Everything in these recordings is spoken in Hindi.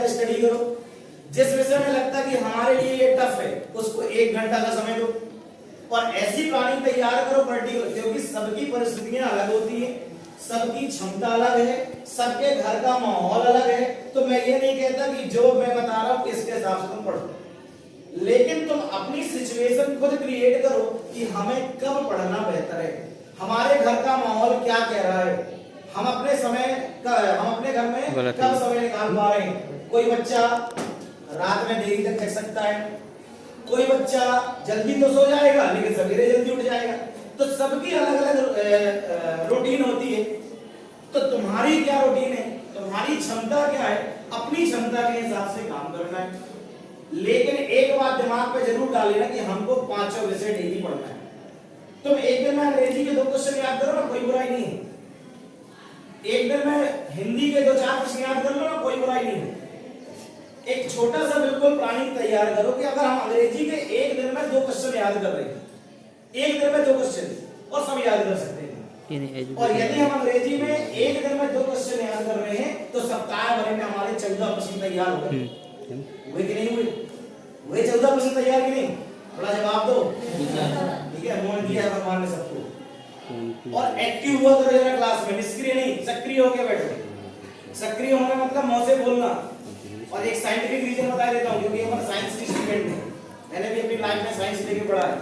स्टडी करो। जिस विषय में लगता है कि हमारे लिए ये टफ है उसको 1 घंटा का समय दो और ऐसी प्लानिंग तैयार करो पर्टिकुलर, क्योंकि सबकी परिस्थितियां अलग होती है, सबकी क्षमता अलग है, सबके घर का माहौल अलग है। तो मैं ये नहीं कहता कि जो मैं बता रहा हूं इसके हिसाब से तुम पढ़ो, लेकिन तुम अपनी सिचुएशन खुद क्रिएट करो कि हमें कब पढ़ना बेहतर है, हमारे घर का माहौल क्या कह रहा है, हम अपने घर में कब समय निकाल पा रहे हैं। कोई बच्चा रात में देरी तक रह सकता है, कोई बच्चा जल्दी तो सो जाएगा लेकिन सवेरे जल्दी उठ जाएगा, तो सबकी अलग अलग रूटीन होती है। तो तुम्हारी क्या रूटीन है, तुम्हारी क्षमता क्या है, अपनी क्षमता के हिसाब से काम करना है। लेकिन एक बात दिमाग पे जरूर डालेना कि हमको 5 विषय डेली पढ़ना है। तुम एक दिन में अंग्रेजी के 2 क्वेश्चन याद करो ना, कोई बुराई नहीं है। एक दिन में हिंदी के 2-4 प्रश्न याद कर लो ना, कोई बुराई नहीं है। एक छोटा सा बिल्कुल प्लानिंग तैयार करो कि अगर हम अंग्रेजी के एक दिन में 2 क्वेश्चन याद कर रहे हैं, एक दिन में 2 क्वेश्चन और सब याद कर सकते हैं, और यदि हम अंग्रेजी में एक दिन में 2 क्वेश्चन याद कर रहे हैं तो सप्ताह भर में हमारे 14 प्रश्न तैयार हो गए। हुए कि नहीं हुए? हुए 14 प्रश्न तैयार कि नहीं? थोड़ा जवाब दो। ठीक है, मोहन दिया है भगवान ने सबको। और एक्टिव हुआ करो जरा क्लास में, निष्क्रिय नहीं, सक्रिय होकर बैठो। सक्रिय होना मतलब मुंह से बोलना। और एक साइंटिफिक रीजन बता देता हूं, क्योंकि हम साइंस की स्टूडेंट हैं, मैंने भी अपनी लाइफ में साइंस लेके पढ़ा है।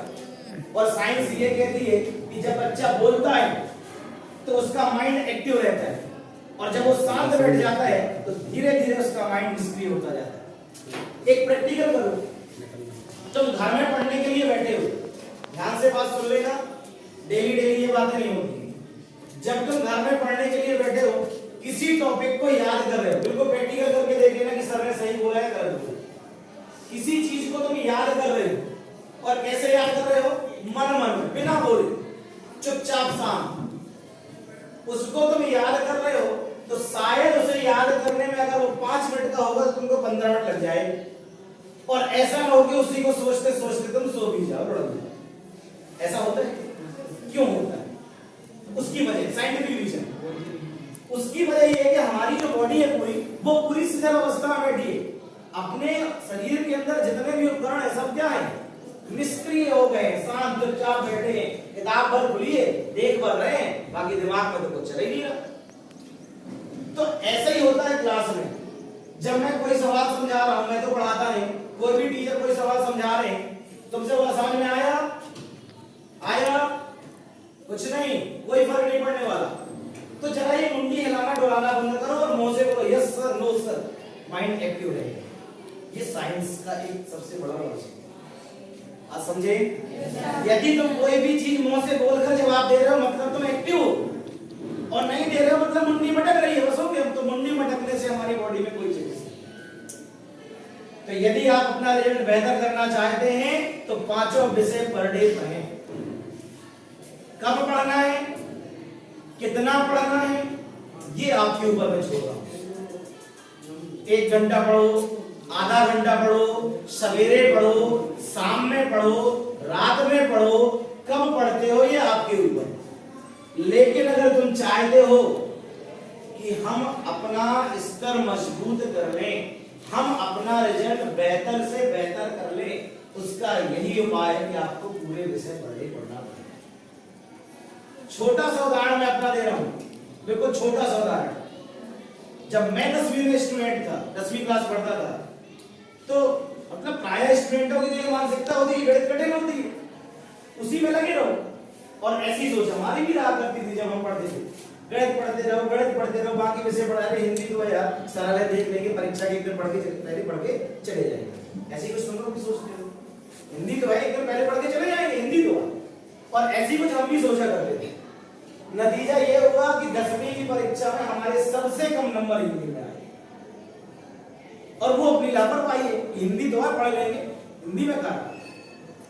और साइंस ये कहती है कि जब बच्चा बोलता है तो उसका माइंड एक्टिव रहता है, और जब वो शांत बैठ जाता है तो धीरे धीरे उसका माइंड निष्क्रिय होता जाता है। एक प्रैक्टिकल करो, तुम घर में पढ़ने के लिए बैठे हो, ध्यान से बात सुन लेना, डेली ये बातें नहीं होती। जब तुम घर में पढ़ने के लिए बैठे हो, किसी टॉपिक को याद कर रहे हो, बिल्कुल प्रैक्टिकल करके देख लेना कि सर ने सही बोला है गलत बोला। किसी चीज को तुम याद कर रहे हो, और कैसे याद कर रहे हो? मन बिना बोले, चुपचाप शांत। उसको तुम याद कर रहे हो तो शायद उसे याद करने में अगर वो 5 मिनट का होगा तो तुमको 15 मिनट लग जाए, और ऐसा ना हो कि उसी को सोचते सोचते तुम सो भी जाओ, रुड़ जाओ। ऐसा होता है? क्यों होता है? उसकी वजह साइंटिफिक रीजन, उसकी वजह ये है कि हमारी जो बॉडी है वो पूरी सजग अवस्था में बैठी है। अपने शरीर के अंदर जितने भी उपकरण है सब क्या है? निष्क्रिय हो गए, शांत चुपचाप बैठे हैं, किताब भर खुली है, देख भर रहे हैं, बाकी दिमाग में तो कुछ चल ही नहीं रहा। तो ऐसा ही होता है क्लास में। जब मैं कोई सवाल समझा रहा हूं, मैं तो पढ़ाता नहीं, कोई भी टीचर कोई सवाल समझा रहे हैं, तुमसे वो समझ में आया कुछ नहीं, कोई फर्क नहीं पड़ने वाला। तो जरा ये मुंडी हिलाना डुलाना बंद करो और मुंह से बोलो yes sir, no sir, mind active रहेगा। ये साइंस का एक सबसे बड़ा रहस्य है, आप समझे? यदि तुम कोई भी चीज मुंह से बोलकर जवाब दे रहे हो मतलब तुम एक्टिव हो, और नहीं दे रहे हो मतलब मुंडी मटक रही है। बस हो गया, तो मुंडी मटकने से हमारी बॉडी में कोई चेंज नहीं। तो यदि आप अपना रिजल्ट बेहतर करना चाहते हैं तो 5 विषय पर डे पढ़ें। कब पढ़ना है, कितना पढ़ना है, ये आपके ऊपर मैं छोड़ रहा हूं। 1 घंटा पढ़ो, आधा घंटा पढ़ो, सवेरे पढ़ो, शाम में पढ़ो, रात में पढ़ो, कब पढ़ते हो ये आपके ऊपर। लेकिन अगर तुम चाहते हो कि हम अपना स्तर मजबूत कर लें, हम अपना रिजल्ट बेहतर से बेहतर कर लें, उसका यही उपाय है कि आपको पूरे विषय पढ़ना पड़ेगा। छोटा सा उदाहरण मैं अपना दे रहा हूं, बिल्कुल छोटा सा उदाहरण। जब मैं 10वीं में स्टूडेंट था, 10वीं क्लास पढ़ता था, तो मतलब प्राय स्टूडेंटों की जो मानसिकता होती है गणित कठिन होती है, उसी में लगे रहो। और ऐसी सोच हमारी भी रहा करती थी जब हम पढ़ते थे, गणित पढ़ते रहो, बाकी विषय पढ़ा रहे, हिंदी तो यार सरल है, देख लेंगे, परीक्षा के एक दिन पढ़ के चले जाएंगे। ऐसी कुछ तुम लोग भी सोचते हो, हिंदी तो है, एक दिन पहले पढ़ के चले जाएंगे, हिंदी तो है। और ऐसी कुछ हम भी सोचा करते थे। नतीजा ये हुआ कि 10वीं की परीक्षा में हमारे सबसे कम नंबर हिंदी में आए, और वो अपनी लापरवाही है, हिंदी तो पढ़ लेंगे, हिंदी में कहा।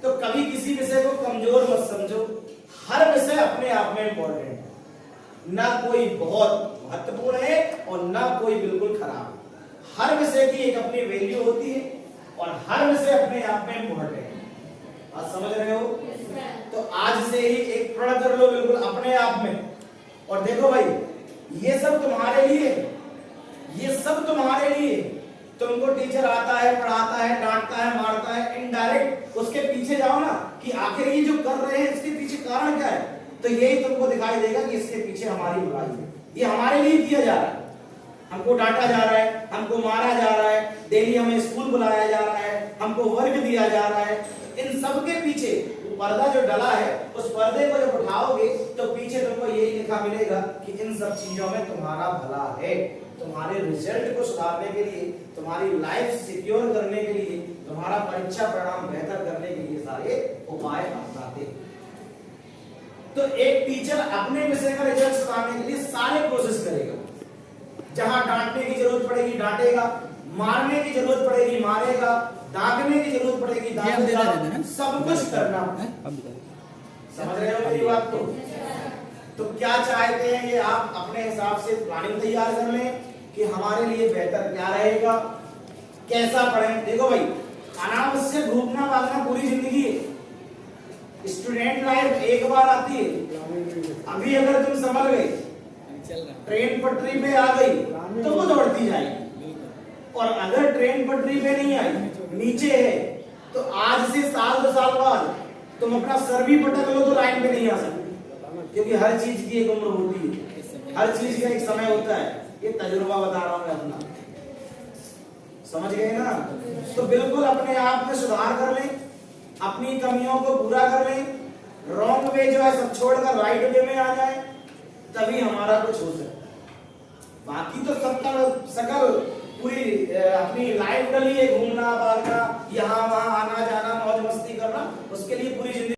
तो कभी किसी विषय को कमजोर मत समझो, हर विषय अपने आप में इंपॉर्टेंट है, ना कोई बहुत महत्वपूर्ण है और ना कोई बिल्कुल खराब। हर विषय की एक अपनी वैल्यू होती है और हर विषय अपने आप में इंपॉर्टेंट है। आप समझ रहे हो? तो आज से ही एक प्रण कर लो बिल्कुल अपने आप में, और देखो भाई ये सब तुम्हारे लिए, ये सब तुम्हारे लिए। तो तुमको टीचर आता है, पढ़ाता है, डांटता है, मारता है, इनडायरेक्ट उसके पीछे जाओ ना कि आखिर ये जो कर रहे हैं इसके पीछे कारण क्या है, तो यही तुमको दिखाई देगा कि इसके पीछे हमारी बुराई है, ये हमारे लिए किया जा रहा है। हमको डांटा जा रहा है, हमको मारा जा रहा है, डेली हमें स्कूल बुलाया जा रहा है, हमको वर्ग दिया जा रहा है। इन सब के पीछे पर्दा जो डला है, उस पर्दे को जब उठाओगे तो पीछे तुमको यही लिखा मिलेगा कि इन सब चीजों में तुम्हारा भला है, तुम्हारे रिजल्ट को सुधारने के लिए, तुम्हारी लाइफ सिक्योर करने के लिए, तुम्हारा परीक्षा परिणाम बेहतर करने के लिए सारे उपाय अपनाते हैं। तो एक टीचर अपने विषय का रिजल्ट सुधारने के लिए सारे प्रोसेस करेगा। जहां डांटने की जरूरत पड़ेगी डांटेगा, मारने की जरूरत पड़ेगी मारेगा, दागने की जरूरत पड़ेगी दागेगा, सब कुछ करना। समझ रहे हो मेरी बात को? तो क्या चाहते हैं कि आप अपने हिसाब से प्लानिंग तैयार कर लें कि हमारे लिए बेहतर क्या रहेगा, कैसा पढ़ें। देखो भाई, अनावश्यक घूमना भागना पूरी जिंदगी है। स्टूडेंट लाइफ एक बार आती है। अभी अगर तुम संभल गए, ट्रेन पटरी पे आ गई तो वो दौड़ती जाएगी, और अगर ट्रेन पटरी पे नहीं आई, नीचे है, तो आज से साल 2 साल बाद तुम अपना सर भी पटक लो तो लाइन पे नहीं आ सकते, क्योंकि हर चीज की एक उम्र होती है, हर चीज का एक समय होता है। ये तजुर्बा बता रहा हूं मैं अपना, समझ गए ना? तो बिल्कुल अपने आप में सुधार कर लें, अपनी कमियों को पूरा कर लें, रॉन्ग वे जो है सब छोड़कर राइट वे में आ जाए, तभी हमारा कुछ हो सकता है। बाकी तो सकल पूरी अपनी लाइफ डली है, घूमना भागना, यहाँ वहां आना जाना, मौज मस्ती करना, उसके लिए पूरी जिंदगी